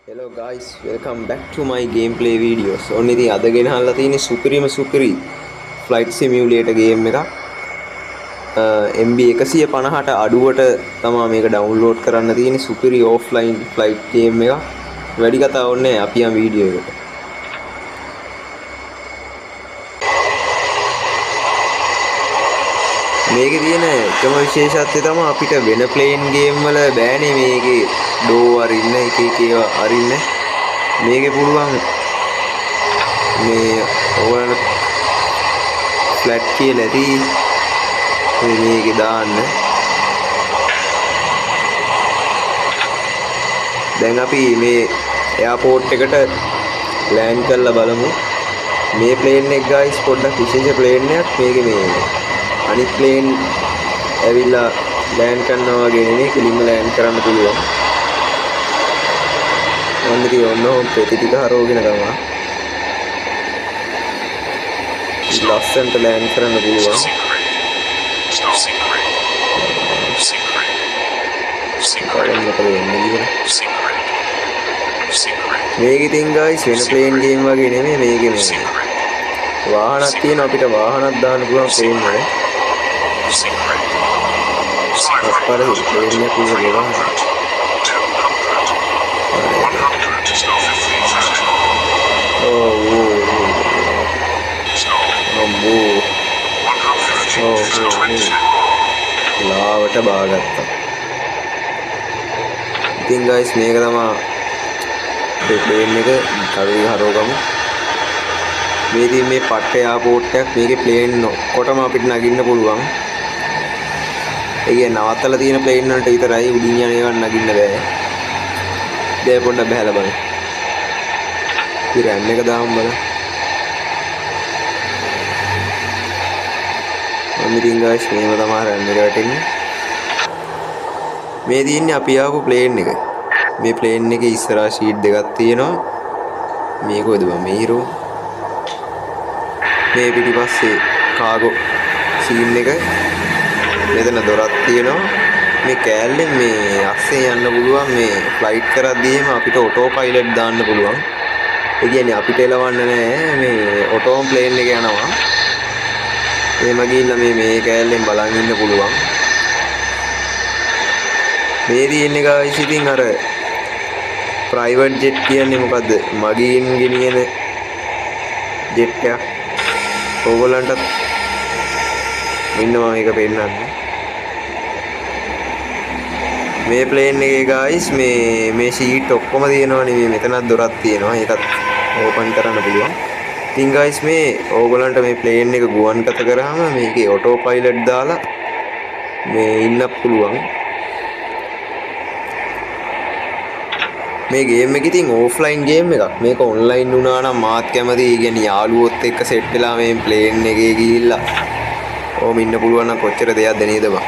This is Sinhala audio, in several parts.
Hello guys, welcome back to my gameplay videos. ඔන්න ඉතින් අද ගෙනහල්ලා තියෙන්නේ සුපිරි flight simulator game එකක්. MB 150ට අඩුවට තමයි මේක download කරන්න තියෙන්නේ. සුපිරි offline flight game එකක්. වැඩි කතාවක් නැහැ. අපි යම් වීඩියෝ එකට. මේකේ තියෙන එකම විශේෂත්වය තමයි අපිට වෙන plane game වල බෑනේ මේකේ door අරින්න එක ඒවා අරින්න. මේකේ පුළුවන් මේ ඕගොල්ලන්ට ෆ්ලැට් කියලා ඇති මේකේ දාන්න. දැන් අපි මේ එයාපෝට් එකට ලෑන්ඩ් කරලා බලමු. මේ ප්ලේන් එක ගයිස් පොඩ්ඩක් විශේෂ ප්ලේන් එකක්. මේකේ මේ අනිත් ප්ලේන් ඇවිල්ලා ලෑන්ඩ් කරනවා වගේ නෙමෙයි, කෙලින්ම ලෑන්ඩ් කරන්න පුළුවන්. ඔන්න ඉතින් ඔන්න පෙති ටික හරවගෙන තමයි ලස්සනට ලෑන්ඩ් කරන්න පුළුවන්. මේක ඉතින් guys වෙන ප්ලේන් ගේම් වගේ නෙමෙයි. මේකේ මේ වාහනක් තියෙනවා, අපිට වාහනක් දාන්න පුළුවන් ප්ලේන් වල. අපර ප්ලේන් එක පුරේ වාහන. ලාවට බාගත්තා. ඉතින් guys මේක තමයි ප්ලේන් එක කරුයි හරවගමු. මේ ඉතින් මේ පට්ට එයාපෝට් එකක්. මේකේ ප්ලේන් ඔක්කොටම අපිට නගින්න පුළුවන්. ඒ කියන්නේ නවත්තලා තියෙන ප්ලේන් වලට විතරයි, උඩින් යන ඒවා නගින්න බෑ. දැන් පොඩ්ඩක් බහලා බලන්න. ඉතින් රෑම් එක දාමු බලන්න. ඉතින් guys මේව තමයි රන් එක වැටෙන්නේ. මේ තියෙන්නේ අපි ආපු ප්ලේන් එක. මේ ප්ලේන් එකේ ඉස්සරහා ෂීට් දෙකක් තියෙනවා. මේක ඔයද මේ හිරෝ. මේ පිටිපස්සේ කාගෝ සීන් එක. මෙතන දොරක් තියෙනවා. මේ කෑල්ලෙන් මේ අස්සේ යන්න පුළුවන්. මේ ෆ්ලයිට් කරද්දීම අපිට ඔටෝ පයිලට් දාන්න පුළුවන්. ඒ කියන්නේ අපිට එලවන්න නෑ, මේ ඔටෝම ප්ලේන් එක යනවා. එහෙම ගිහිල්ලා මේ කෑල්ලෙන් බලන් ඉන්න පුළුවන්. මේ තියෙන්නේ guys ඉතින් අර ප්‍රයිවට් ජෙට් කියන්නේ මොකද්ද? මගින් ගෙනියන ජෙට් එකක්. ඕගොල්ලන්ටත් මෙන්න මේක පෙන්නන්න. මේ ප්ලේන් එකේ guys මේ ෂීට් ඔක්කොම තියෙනවනේ. මේ මෙතනත් දොරක් තියෙනවා. ඒකත් ඕපන් කරන්න පුළුවන්. ඉතින් guys මේ ඕගොල්ලන්ට මේ ප්ලේන් එක ගුවන්ගත කරාම මේකේ ඔටෝ පයිලට් දාලා මේ ඉන්න පුළුවන්. මේ ගේම් එක ඉතින් ඕෆ්ලයින් ගේම් එකක්. මේක ඔන්ලයින් වුණා නම් මාත් කැමතියි. කියන්නේ යාළුවොත් එක්ක සෙට් වෙලා මේ ප්ලේන් එකේ ගිහිල්ලා ඕම ඉන්න පුළුවන් නම් කොච්චර දෙයක්ද නේද බං.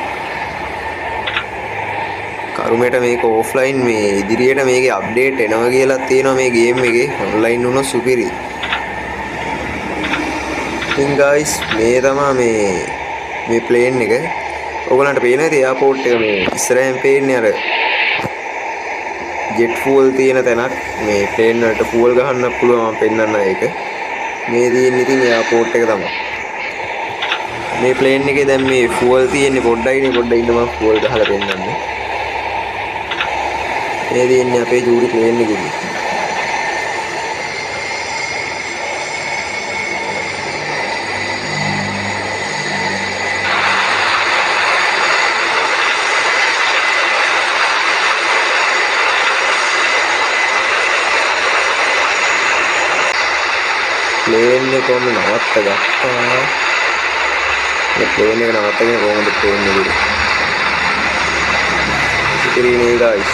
කරුමෙට මේක ඕෆ්ලයින් මේ ඉදිරියට මේකේ අප්ඩේට් එනවා කියලා තියෙනවා මේ ගේම් එකේ. ඔන්ලයින් වුණොත් සුපිරි. ඉතින් guys මේ තමයි මේ ප්ලේන් එක. ඔයගලන්ට පේනවා ඉතින් එයාපෝට් එක මේ ඉස්සරහින් පේන්නේ අර ජෙට් ෆුවල් තියෙන තැනක්. මේ ප්ලේන් වලට ෆුවල් ගහන්න පුළුවන්. මම පෙන්නන්න ඒක. මේ තියෙන්නේ ඉතින් එයාපෝට් එක තමයි. මේ ප්ලේන් එකේ දැන් මේ ෆුවල් තියෙන්නේ පොඩ්ඩයිනේ. පොඩ්ඩ ඉන්න මම ෆුවල් ගහලා පෙන්නන්නේ. මේ තියෙන්නේ අපේ ජූරි ප්ලේන් එකේ. ප්ලේන් එක කොහොමද නවත්තගත්තා? මේ ප්ලේන් එක නවත්තගෙන කොහොමද ප්ලේන් එක ඉතිරිනේ guys.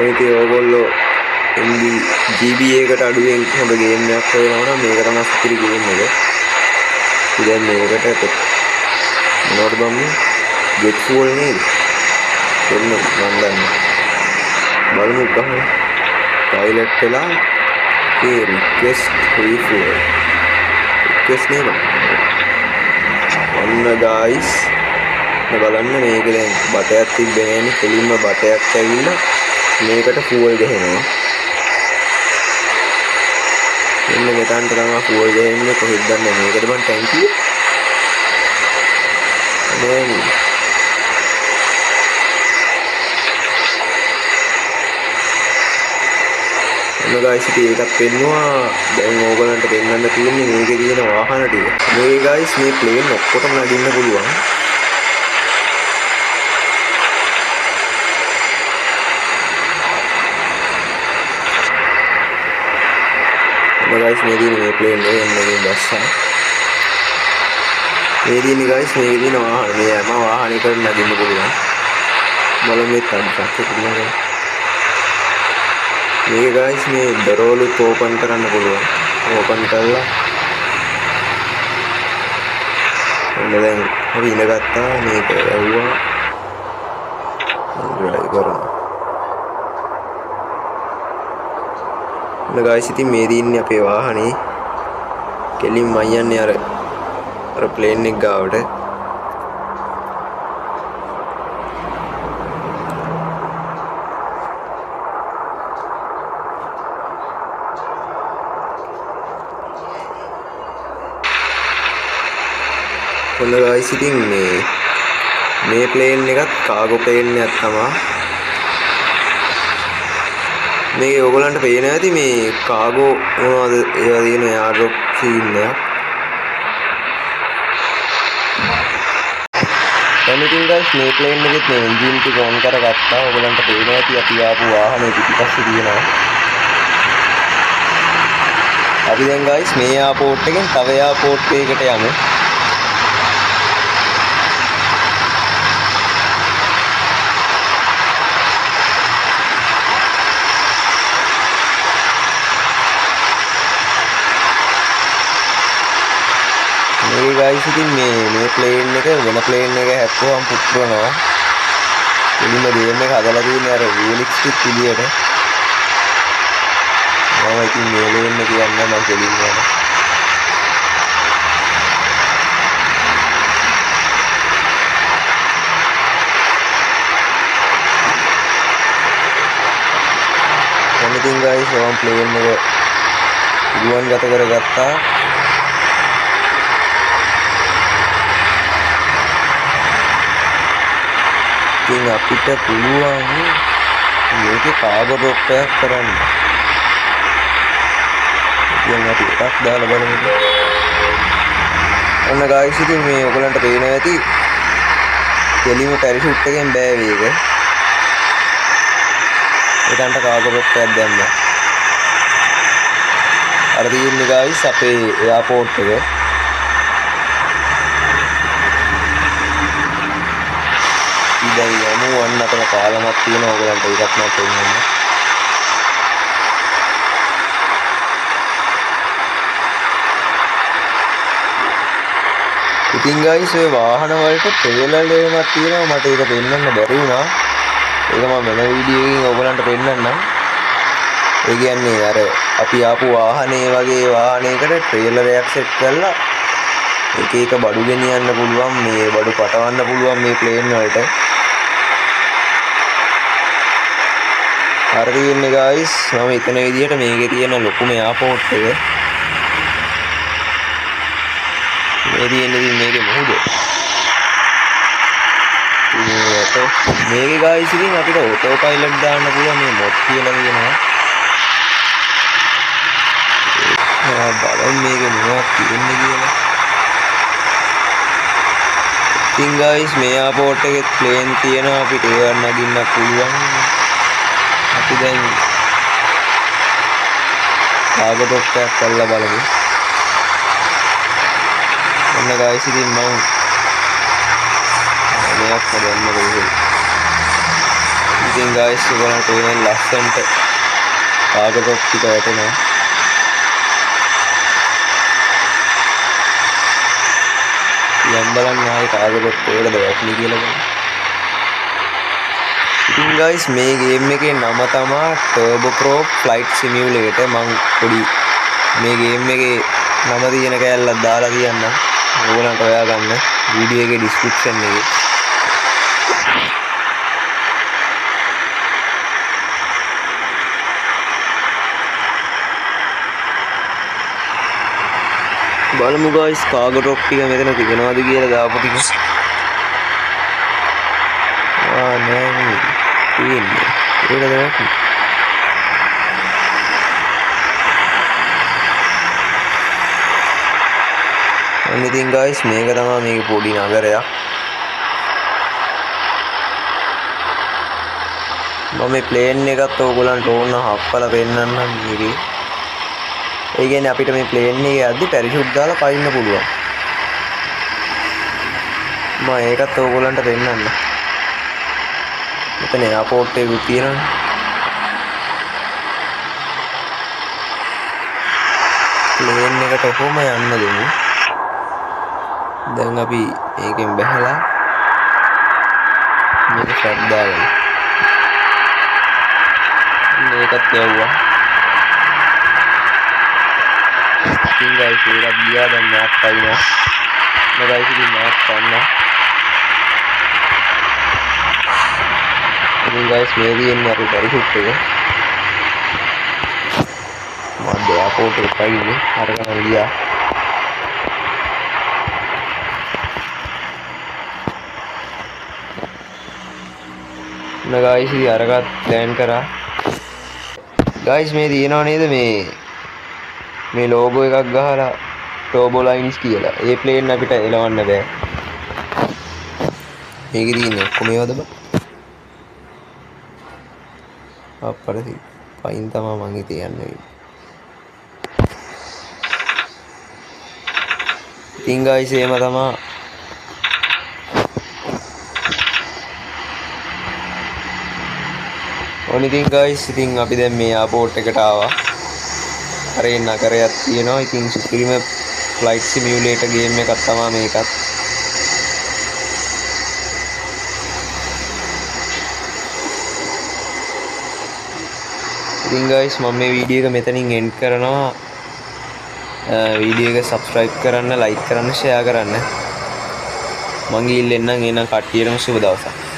ඒකේ ඕගොල්ලෝ MB GB එකට අඩුවෙන් හොඳ ගේම් එකක් හොයනවා නම් මේක තමයි සුපිරි ගේම් එක. ඉතින් මේකට මොනවද බම්මේ? ජෙට් ෆුවල් නේද? එන්න මම දන්නේ. බලමු ගහන්න. පයිලට් වෙලා request refuel request name ඔන්න guys බලන්න මේක දැන් බටයක් තිබ්බේ නෑනේ. කෙලින්ම බටයක් ඇවිල්ලා මේකට ෆූල් ගහනවා. මෙන්න මෙතනට තමයි ෆූල් ගහන්නේ. කොහෙද දන්නේ මේකද මං ටැංකිය. දැන් guys ඉතින් ඒකත් පෙන්නවා. දැන් ඕගලන්ට පෙන්වන්න තියෙන්නේ මේකේ තියෙන වාහන ටික. මේ guys මේ ප්ලේන් ඔක්කොටම නගින්න පුළුවන්. guys මේ තියෙන මේ ප්ලේන් එක එන්නේ බස්සා. මේ තියෙන guys මේකේ තියෙන වාහන මේ හැම වාහනයකටම නගින්න පුළුවන්. බලමු මේ ට්‍රක් එක තියෙනවා. මේක guys මේ දරවලුත් ඕපන් කරන්න පුළුවන්. ඕපන් කරලා දැන් අපි ඉඳගත්තා මේක ඇව්වා ඩ්‍රයිව් කරනවා. guys ඉතින් මේ දින්නේ අපේ වාහනේ කෙලින්ම යන්නේ අර ප්ලේන් එක ගාවට. guys ඉතින් මේ ප්ලේන් එකත් කාගෝ ප්ලේන් එකක් තමයි. මේ ඔයගොල්ලන්ට පේන ඇති මේ කාගෝ මොනවද ඒවා තියෙන එයාඩ්‍රොප් සීන් එක. දැන් ඉතින් guys මේ ප්ලේන් එකෙත් මේ එන්ජින් ටික ඔන් කරගත්තා. ඔයගොල්ලන්ට පේන ඇති අපි ආපු වාහනේ පිටිපස්සේ තියෙනවා. අපි දැන් guys මේ එයාපෝට් එකෙන් තව එයාපෝට් එකකට යමු. guys ඉතින් මේ ප්ලේන් එක වෙන ප්ලේන් එක හැප්පුවම පුපුරනවා. එළිම ගේම් එක හදලා තියෙන්නේ අර රියලිස්ටික් විදියට. මම ඉතින් මේ ප්ලේන් එක කියන්න මම කෙලින් යනවා. ඉතින් guys මම ප්ලේන් එක ගුවන් ගත කරගත්තා. ඉතින් අපිට පුළුවන් මේකේ කාගෝ ඩ්‍රොප් එකක් කරන්න. ඉතින් අපි එකක් දාලා බලමු. ඔන්න guys ඉතින් මේ ඔයගලන්ට පේනවා ඇති කෙලිම පැරෂූට් එකෙන් බෑ වේග. ඒකට කාගෝ ඩ්‍රොප් එකක් දැම්මා. අර තියෙන්නේ guys අපේ එයාපෝට් එක. දැන් යමු වන්න අතන පාලමක් තියෙනවා. ඔයගලන්ට ඒකත් මම පෙන්නන්න. ඉතින් guys ඔය වාහන වලට ට්‍රේලර් එකක් තියෙනවා. මට ඒක පෙන්නන්න බැරි වුණා. ඒක මම වෙන වීඩියෝ එකකින් ඔයගලන්ට පෙන්නන්නම්. ඒ කියන්නේ අර අපි ආපු වාහනේ වගේ වාහනයකට ට්‍රේලර් එකක් සෙට් කරලා එක බඩු ගෙනියන්න පුළුවන්. මේ බඩු පටවන්න පුළුවන් මේ ප්ලේන් වලට. හරි ඉන්නේ guys මම හිතන විදිහට මේකේ තියෙන ලොකුම එයාපෝට් එක. මේ තියෙන්නේ මේකේ මොහොත. මේකේ guys ඉතින් අපිට ඔටෝ පයිලට් දාන්න පුළුවන්. මේ මොඩ් කියලා කියනවා. බලන්න මේකේ මොනවද තියෙන්නේ කියලා. ඉතින් guys මේ එයාපෝට් එකේ ප්ලේන් තියෙනවා. අපිට ඒව නගින්න පුළුවන්. අපි දැන් කාගෝ ඩ්‍රොප් එකක් කරලා බලමු. ඔන්න guys ඉතින් මම මේක හදන්න ඕනේ. ඉතින් guys ඔයගොල්ලන්ට මේ ලස්සනට කාගෝ ඩ්‍රොප් ටික වැටෙනවා. යම් බලන්න ආයේ කාගෝ ඩ්‍රොප් එකද වැටෙන්නේ කියලා බලන්න. ඉතින් guys මේ ගේම් එකේ නම තමයි Turbo Prop Flight Simulator. මම පොඩි මේ ගේම් එකේ නම තියෙන කැලලක් දාලා තියන්නම්. ඕගොල්ලන්ට හොයාගන්න වීඩියෝ එකේ ඩිස්ක්‍රිප්ෂන් එකේ. බලමු guys කාගෝ ඩ්‍රොප් ටික මෙතන තිබෙනවද කියලා දාපු ටික. නෑ නේ තියෙන්නේ ඒක තමයි. ඉතින් guys මේක තමයි මේක පොඩි නගරයක්. මම මේ ප්ලේන් එකත් ඕගොල්ලන්ට ඕන හප්පලා පෙන්නන්නම් මේකේ. ඒ කියන්නේ අපිට මේ ප්ලේන් එකේ යද්දි පැරෂූට් දාලා පයින්න පුළුවන්. මම ඒකත් ඕගොල්ලන්ට පෙන්නන්න. මෙතන එයාපෝට් එකක් තියෙනවනේ. ප්ලේන් එකට කොහොම යන්න දෙමු. දැන් අපි මේකෙන් බැහැලා මේක ෂොට් දාගමු. මේකත් යවුවා. ඉතින් guys ඒකත් ගියා දැන් මෑප් අයිනවා. මම guys ඉතින් මෑප් ගන්න. ඉතින් guys මේ දින්නේ අපි පරිසුත් එක. මම එයාපෝට් එකට ගිහින් අරගෙන ගියා. guys ඉතින් අරකට ප්ලෑන් කරා. guys මේ තියෙනව නේද මේ ලෝගෝ එකක් ගහලා ටර්බෝ ලයින්ස් කියලා. ඒ ප්ලේන් අපිට එලවන්න බෑ. මේකේ තියෙන්නේ ඔක්කොම ඒවද බං? අප්පරසි පයින් තමයි මං ඉතින් යන්නේ. ඉතින් guys එහෙම තමයි. ඉතින් guys ඉතින් අපි දැන් මේ එයාපෝට් එකට ආවා. අර ඒ නගරයක් තියෙනවා. ඉතින් සුපිරිම ෆ්ලයිට් සිමියුලේටර් ගේම් එකක් තමයි මේකත්. ඉතින් guys මම මේ වීඩියෝ එක මෙතනින් එන්ඩ් කරනවා. වීඩියෝ එක subscribe කරන්න, like කරන්න, share කරන්න. මං ගිහින් එන්නම්. එහෙනම් කට්ටියටම සුබ දවසක්.